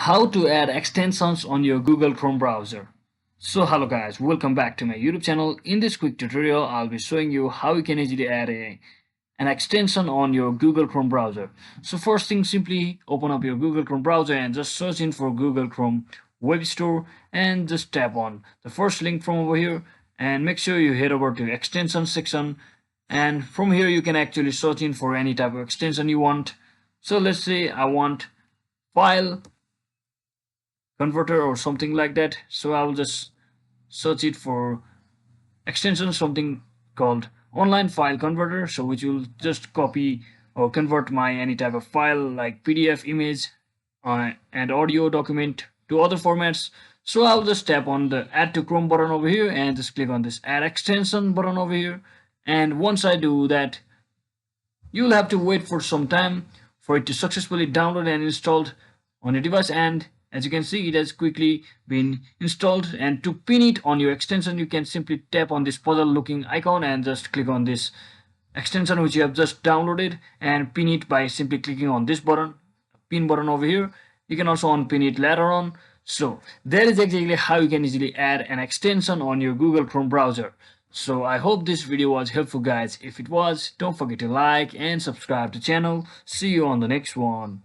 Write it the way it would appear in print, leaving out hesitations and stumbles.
How to add extensions on your Google Chrome browser. So hello guys, welcome back to my YouTube channel. In this quick tutorial, I'll be showing you how you can easily add an extension on your Google Chrome browser. So first thing, simply open up your Google Chrome browser and just search in for Google Chrome Web Store and just tap on the first link from over here and make sure you head over to extension section, and from here you can actually search in for any type of extension you want. So let's say I want file converter or something like that, so I will just search it for extension something called online file converter, so which will just copy or convert my any type of file like PDF, image and audio document to other formats. So I'll just tap on the add to Chrome button over here and just click on this add extension button over here, and once I do that, you'll have to wait for some time for it to successfully download and installed on your device. And as you can see, it has quickly been installed. And to pin it on your extension, you can simply tap on this puzzle looking icon and just click on this extension which you have just downloaded and pin it by simply clicking on this button, pin button over here. You can also unpin it later on. So that is exactly how you can easily add an extension on your Google Chrome browser. So I hope this video was helpful guys. If it was, don't forget to like and subscribe to the channel. See you on the next one.